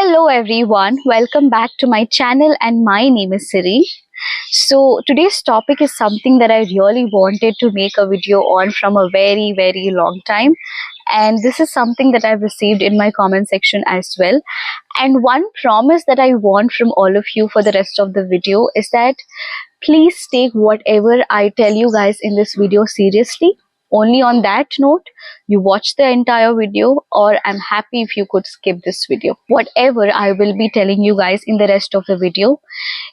Hello everyone, welcome back to my channel and my name is Siri. So today's topic is something that I really wanted to make a video on from a very long time, and this is something that I've received in my comment section as well. And one promise that I want from all of you for the rest of the video is that please take whatever I tell you guys in this video seriously. Only on that note, you watch the entire video, or I'm happy if you could skip this video. Whatever I will be telling you guys in the rest of the video,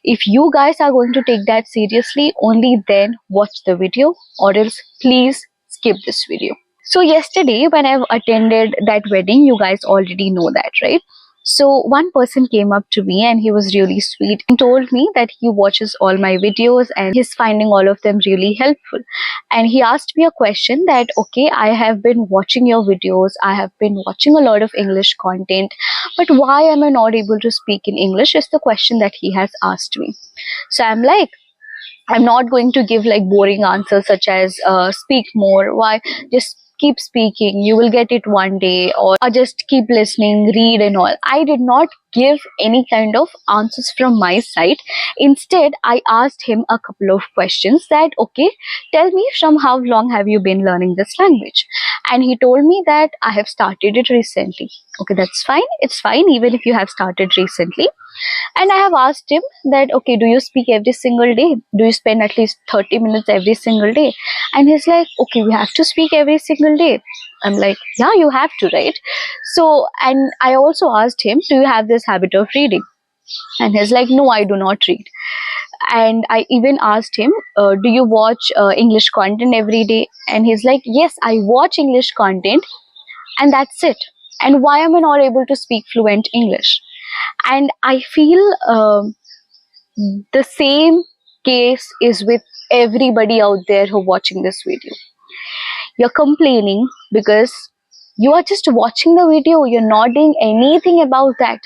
if you guys are going to take that seriously, only then watch the video, or else please skip this video. So yesterday when I've attended that wedding, you guys already know that, right? So one person came up to me and he was really sweet and told me that he watches all my videos and he's finding all of them really helpful. And he asked me a question that, okay, I have been watching your videos, I have been watching a lot of English content, but why am I not able to speak in English is the question that he has asked me. So I'm like, I'm not going to give like boring answers such as speak more, why, just keep speaking, you will get it one day, or just keep listening, read and all. I did not give any kind of answers from my side. Instead, I asked him a couple of questions that, okay, tell me from how long have you been learning this language? And he told me that I have started it recently. Okay, that's fine. It's fine even if you have started recently. And I have asked him that, okay, do you speak every single day? Do you spend at least 30 minutes every single day? And he's like, okay, we have to speak every single day. I'm like, yeah, you have to, right? So, and I also asked him, do you have this habit of reading? And he's like, no, I do not read. And I even asked him, do you watch English content every day? And he's like, yes, I watch English content, and that's it. And why am I not able to speak fluent English? And I feel the same case is with everybody out there who watching this video. You're complaining because you are just watching the video, you're not doing anything about that.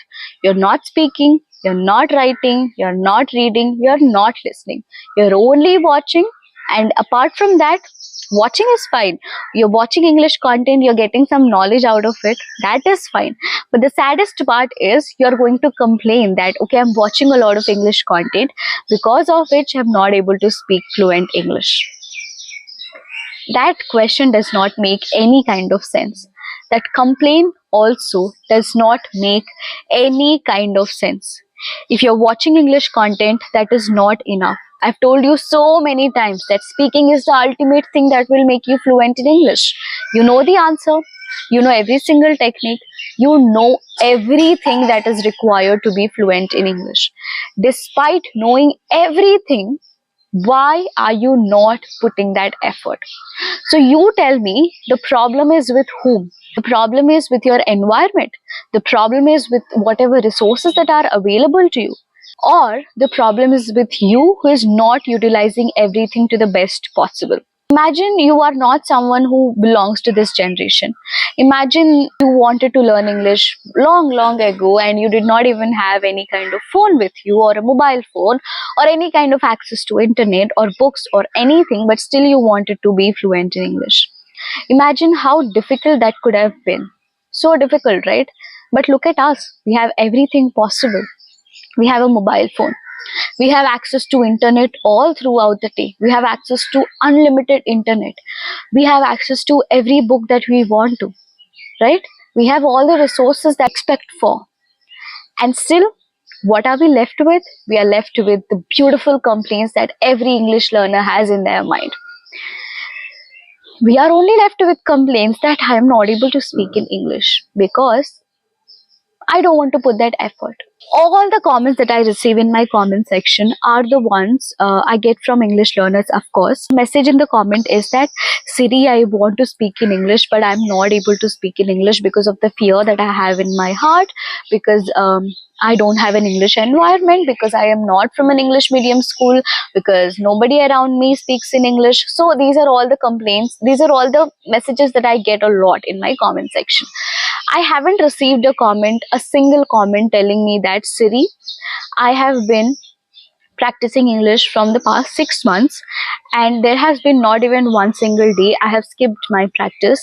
You're not speaking, you're not writing, you're not reading, you're not listening. You're only watching, and apart from that, watching is fine. You're watching English content, you're getting some knowledge out of it, that is fine. But the saddest part is you're going to complain that, okay, I'm watching a lot of English content, because of which I'm not able to speak fluent English. That question does not make any kind of sense. That complaint also does not make any kind of sense. If you're watching English content, that is not enough. I've told you so many times that speaking is the ultimate thing that will make you fluent in English. You know the answer, you know every single technique, you know everything that is required to be fluent in English. Despite knowing everything, why are you not putting that effort? So you tell me, the problem is with whom? The problem is with your environment. The problem is with whatever resources that are available to you. Or the problem is with you who is not utilizing everything to the best possible. Imagine you are not someone who belongs to this generation. Imagine you wanted to learn English long ago and you did not even have any kind of phone with you, or a mobile phone, or any kind of access to internet or books or anything, but still you wanted to be fluent in English. Imagine how difficult that could have been. So difficult, right? But look at us. We have everything possible. We have a mobile phone. We have access to internet all throughout the day. We have access to unlimited internet. We have access to every book that we want to, right? We have all the resources that we expect for. And still, what are we left with? We are left with the beautiful complaints that every English learner has in their mind. We are only left with complaints that I am not able to speak in English because I don't want to put that effort. All the comments that I receive in my comment section are the ones I get from English learners, of course. The message in the comment is that, Siri, I want to speak in English, but I'm not able to speak in English because of the fear that I have in my heart, because I don't have an English environment, because I am not from an English medium school, because nobody around me speaks in English. So these are all the complaints. These are all the messages that I get a lot in my comment section. I haven't received a single comment telling me that, Siri, I have been practicing English from the past 6 months, and there has been not even one single day I have skipped my practice.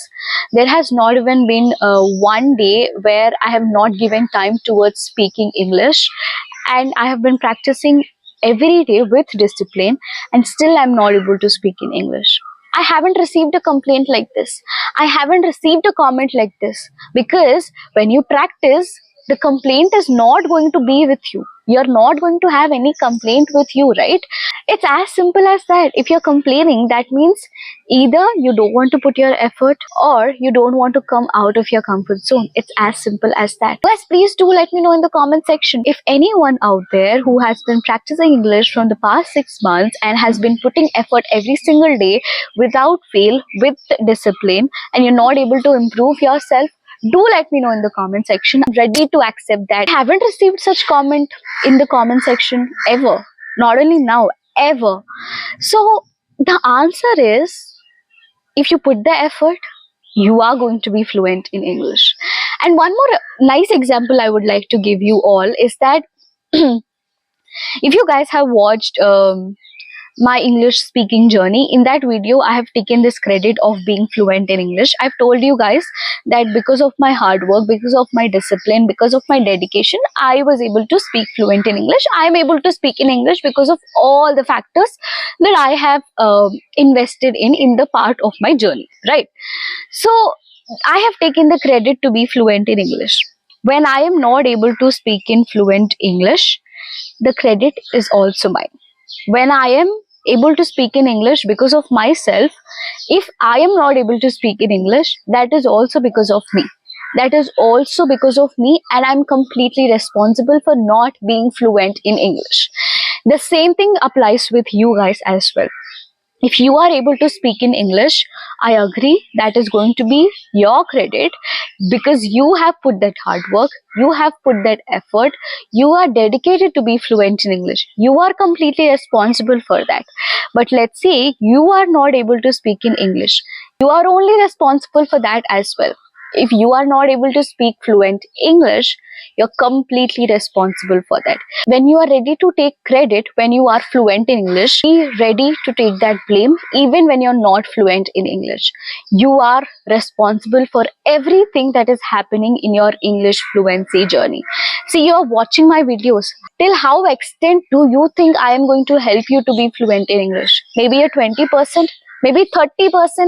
There has not even been one day where I have not given time towards speaking English, and I have been practicing every day with discipline, and still I'm not able to speak in English. I haven't received a complaint like this. I haven't received a comment like this, because when you practice, the complaint is not going to be with you. You're not going to have any complaint with you, right? It's as simple as that. If you're complaining, that means either you don't want to put your effort or you don't want to come out of your comfort zone. It's as simple as that. Guys, please do let me know in the comment section if anyone out there who has been practicing English from the past 6 months and has been putting effort every single day without fail, with discipline, and you're not able to improve yourself. Do let me know in the comment section. I'm ready to accept that. I haven't received such comment in the comment section ever. Not only now, ever. So the answer is, if you put the effort, you are going to be fluent in English. And one more nice example I would like to give you all is that if you guys have watched my English speaking journey, in that video I have taken this credit of being fluent in English. I've told you guys that because of my hard work, because of my discipline, because of my dedication, I was able to speak fluent in English. I am able to speak in English because of all the factors that I have invested in the part of my journey, right? So I have taken the credit to be fluent in English. When I am not able to speak in fluent English, the credit is also mine. When I am able to speak in English because of myself, if I am not able to speak in English, that is also because of me. That is also because of me, and I'm completely responsible for not being fluent in English. The same thing applies with you guys as well. If you are able to speak in English, I agree that is going to be your credit, because you have put that hard work, you have put that effort, you are dedicated to be fluent in English. You are completely responsible for that. But let's say you are not able to speak in English. You are only responsible for that as well. If you are not able to speak fluent English, you're completely responsible for that. When you are ready to take credit, when you are fluent in English, be ready to take that blame even when you're not fluent in English. You are responsible for everything that is happening in your English fluency journey. See, you are watching my videos. Till how extent do you think I am going to help you to be fluent in English? Maybe a 20%? Maybe 30%?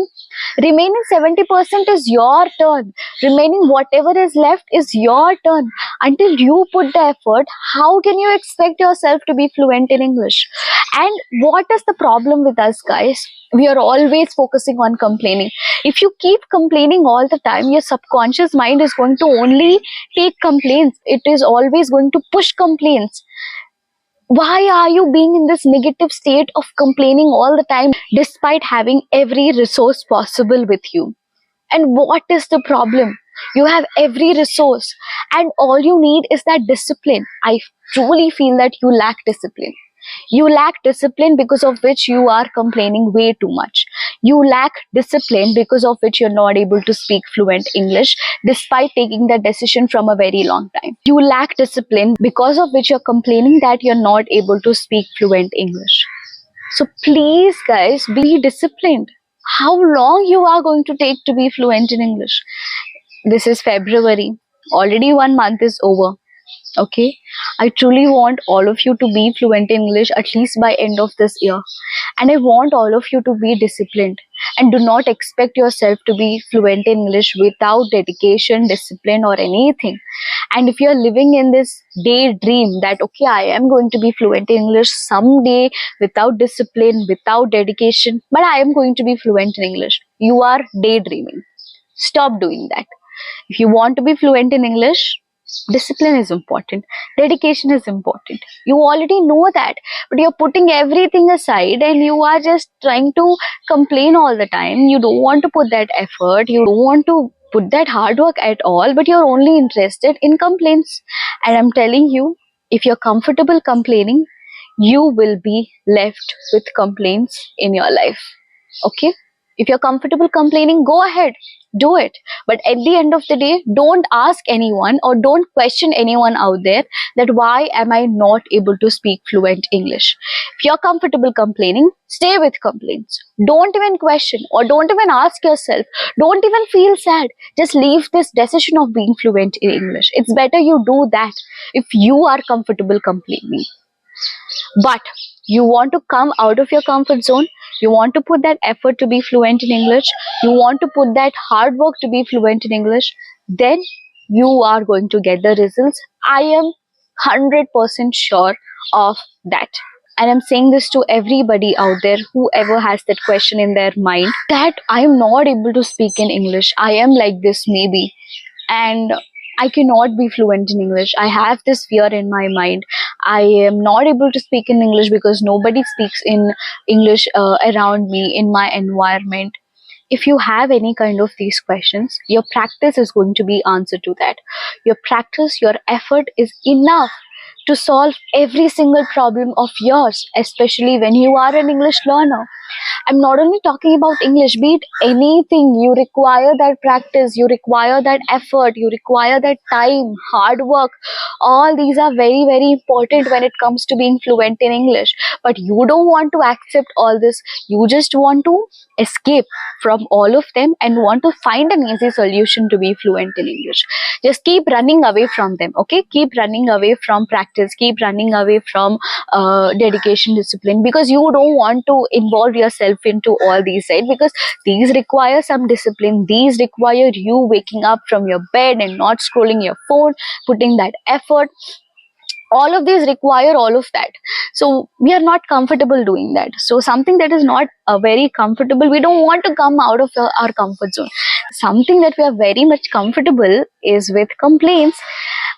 Remaining 70% is your turn. Remaining whatever is left is your turn. Until you put the effort, how can you expect yourself to be fluent in English? And what is the problem with us, guys? We are always focusing on complaining. If you keep complaining all the time, your subconscious mind is going to only take complaints. It is always going to push complaints. Why are you being in this negative state of complaining all the time despite having every resource possible with you? And what is the problem? You have every resource, and all you need is that discipline. I truly feel that you lack discipline. You lack discipline, because of which you are complaining way too much. You lack discipline, because of which you're not able to speak fluent English despite taking that decision from a very long time. You lack discipline, because of which you're complaining that you're not able to speak fluent English. So please, guys, be disciplined. How long you are going to take to be fluent in English? This is February. Already 1 month is over. Okay, I truly want all of you to be fluent in English at least by end of this year, and I want all of you to be disciplined, and do not expect yourself to be fluent in English without dedication, discipline, or anything. And if you're living in this daydream that okay, I am going to be fluent in English someday without discipline, without dedication, but I am going to be fluent in English, you are daydreaming. Stop doing that. If you want to be fluent in English, discipline is important, dedication is important. You already know that, but you're putting everything aside and you are just trying to complain all the time. You don't want to put that effort, you don't want to put that hard work at all, but you're only interested in complaints. And I'm telling you, if you're comfortable complaining, you will be left with complaints in your life. Okay? If you're comfortable complaining, go ahead, do it. But at the end of the day, don't ask anyone or don't question anyone out there that why am I not able to speak fluent English. If you're comfortable complaining, stay with complaints. Don't even question or don't even ask yourself. Don't even feel sad. Just leave this decision of being fluent in English. It's better you do that if you are comfortable complaining. But you want to come out of your comfort zone, you want to put that effort to be fluent in English, you want to put that hard work to be fluent in English, then you are going to get the results. I am 100% sure of that. And I'm saying this to everybody out there, whoever has that question in their mind that I'm not able to speak in English. I am like this maybe, and I cannot be fluent in English. I have this fear in my mind. I am not able to speak in English because nobody speaks in English around me, in my environment. If you have any kind of these questions, your practice is going to be answer to that. Your practice, your effort is enough to solve every single problem of yours, especially when you are an English learner. I'm not only talking about English, be it anything, you require that practice, you require that effort, you require that time, hard work. All these are very, very important when it comes to being fluent in English. But you don't want to accept all this. You just want to escape from all of them and want to find an easy solution to be fluent in English. Just keep running away from them, okay? Keep running away from practice, keep running away from dedication, discipline, because you don't want to involve yourself into all these, right? Because these require some discipline, these require you waking up from your bed and not scrolling your phone, putting that effort. All of these require all of that, so we are not comfortable doing that. So something that is not very comfortable, we don't want to come out of our comfort zone. Something that we are very much comfortable is with complaints.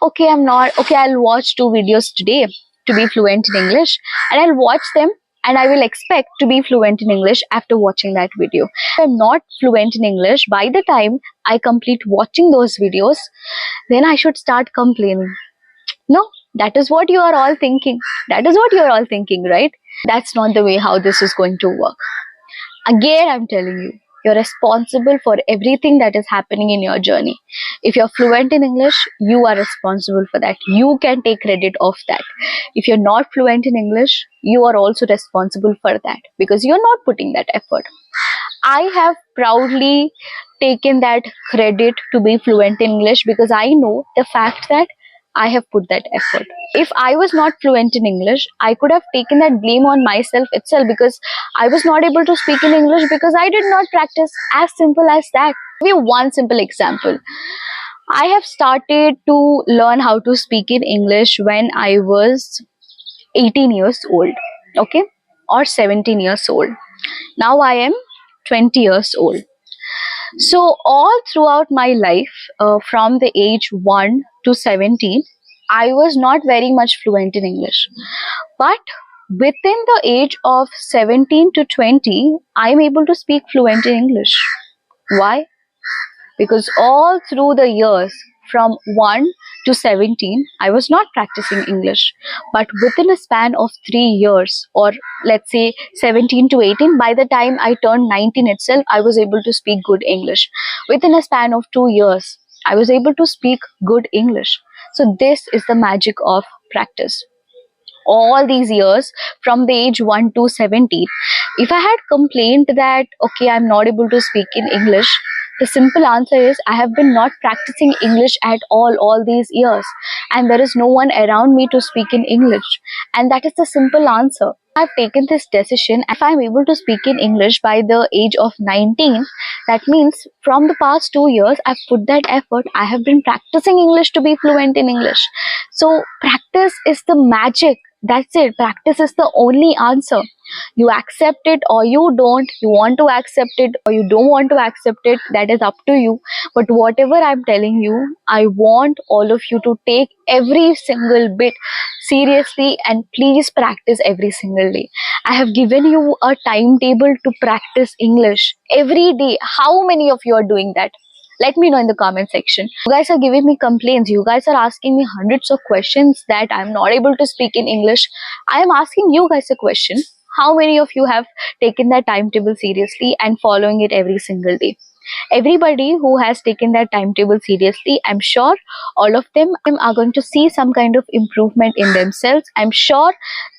Okay, I'll watch 2 videos today to be fluent in English, and I'll watch them and I will expect to be fluent in English after watching that video. If I'm not fluent in English by the time I complete watching those videos, then I should start complaining. No, that is what you are all thinking. That is what you are all thinking, right? That's not the way how this is going to work. Again, I'm telling you, you're responsible for everything that is happening in your journey. If you're fluent in English, you are responsible for that. You can take credit of that. If you're not fluent in English, you are also responsible for that because you're not putting that effort. I have proudly taken that credit to be fluent in English because I know the fact that I have put that effort. If I was not fluent in English, I could have taken that blame on myself itself because I was not able to speak in English because I did not practice. As simple as that. I'll give you one simple example. I have started to learn how to speak in English when I was 18 years old, okay, or 17 years old. Now I am 20 years old. So all throughout my life, from the age 1 to 17, I was not very much fluent in English. But within the age of 17 to 20, I'm able to speak fluent in English. Why? Because all through the years from 1 to 17, I was not practicing English. But within a span of 3 years, or let's say 17 to 18, by the time I turned 19 itself, I was able to speak good English. Within a span of 2 years, I was able to speak good English. So this is the magic of practice. All these years from the age 1 to 17, if I had complained that okay, I'm not able to speak in English, the simple answer is I have been not practicing English at all these years, and there is no one around me to speak in English, and that is the simple answer. I've taken this decision. If I'm able to speak in English by the age of 19, that means from the past 2 years, I've put that effort. I have been practicing English to be fluent in English. So practice is the magic. That's it. Practice is the only answer. You accept it or you don't. You want to accept it or you don't want to accept it. That is up to you. But whatever I'm telling you, I want all of you to take every single bit seriously and please practice every single day. I have given you a timetable to practice English every day. How many of you are doing that? Let me know in the comment section. You guys are giving me complaints. You guys are asking me hundreds of questions that I'm not able to speak in English. I am asking you guys a question. How many of you have taken that timetable seriously and following it every single day? Everybody who has taken that timetable seriously, I'm sure all of them are going to see some kind of improvement in themselves. I'm sure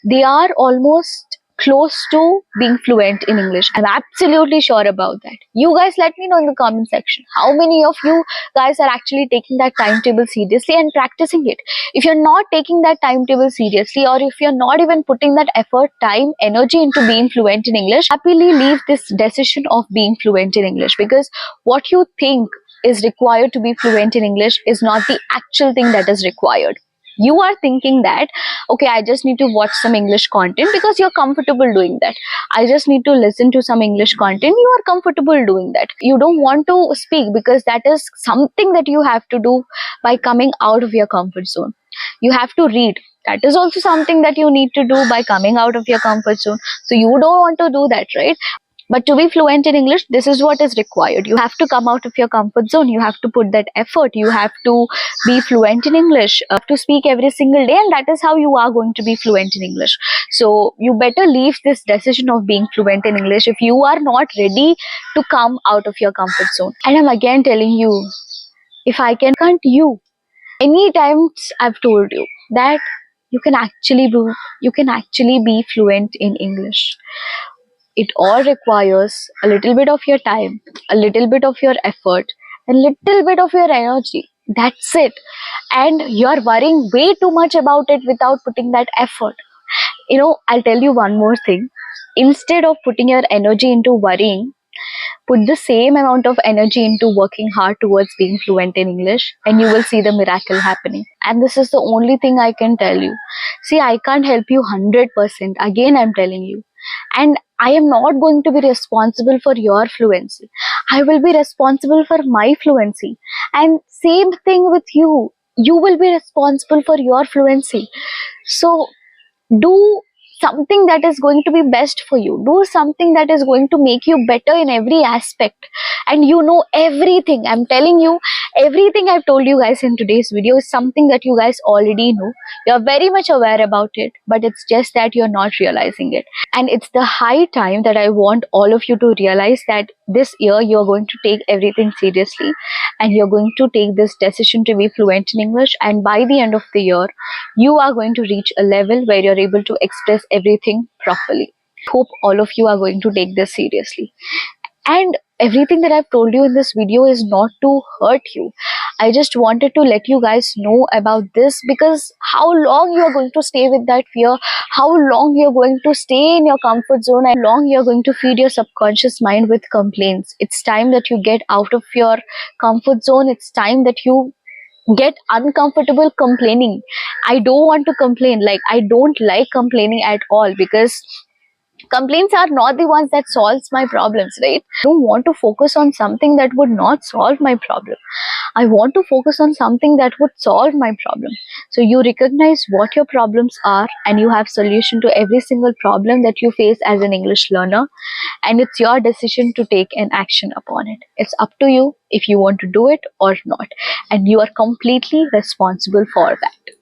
they are almost close to being fluent in English. I'm absolutely sure about that. You guys let me know in the comment section how many of you guys are actually taking that timetable seriously and practicing it. If you're not taking that timetable seriously, or if you're not even putting that effort, time, energy into being fluent in English, happily leave this decision of being fluent in English, because what you think is required to be fluent in English is not the actual thing that is required. You are thinking that, okay, I just need to watch some English content because you're comfortable doing that. I just need to listen to some English content. You are comfortable doing that. You don't want to speak because that is something that you have to do by coming out of your comfort zone. You have to read. That is also something that you need to do by coming out of your comfort zone. So you don't want to do that, right? But to be fluent in English, this is what is required. You have to come out of your comfort zone. You have to put that effort. You have to be fluent in English, to speak every single day, and that is how you are going to be fluent in English. So you better leave this decision of being fluent in English if you are not ready to come out of your comfort zone. And I'm again telling you, if I can't you, many times I've told you that you can actually be fluent in English. It all requires a little bit of your time, a little bit of your effort, a little bit of your energy. That's it. And you're worrying way too much about it without putting that effort. I'll tell you one more thing. Instead of putting your energy into worrying, put the same amount of energy into working hard towards being fluent in English, and you will see the miracle happening. And this is the only thing I can tell you. See, I can't help you 100%. Again, I'm telling you. And I am not going to be responsible for your fluency. I will be responsible for my fluency. And same thing with you. You will be responsible for your fluency. So do something that is going to be best for you. Do something that is going to make you better in every aspect. And you know everything. I'm telling you, everything I've told you guys in today's video is something that you guys already know. You're very much aware about it, but it's just that you're not realizing it. And it's the high time that I want all of you to realize that this year you're going to take everything seriously, and you're going to take this decision to be fluent in English. And by the end of the year, you are going to reach a level where you're able to express everything properly. Hope all of you are going to take this seriously. And everything that I've told you in this video is not to hurt you. I just wanted to let you guys know about this, because how long you're going to stay with that fear, how long you're going to stay in your comfort zone, and how long you're going to feed your subconscious mind with complaints. It's time that you get out of your comfort zone. It's time that you get uncomfortable complaining. I don't want to complain. I don't like complaining at all, because complaints are not the ones that solves my problems, right? I don't want to focus on something that would not solve my problem. I want to focus on something that would solve my problem. So you recognize what your problems are, and you have solution to every single problem that you face as an English learner, and it's your decision to take an action upon it. It's up to you if you want to do it or not, and you are completely responsible for that.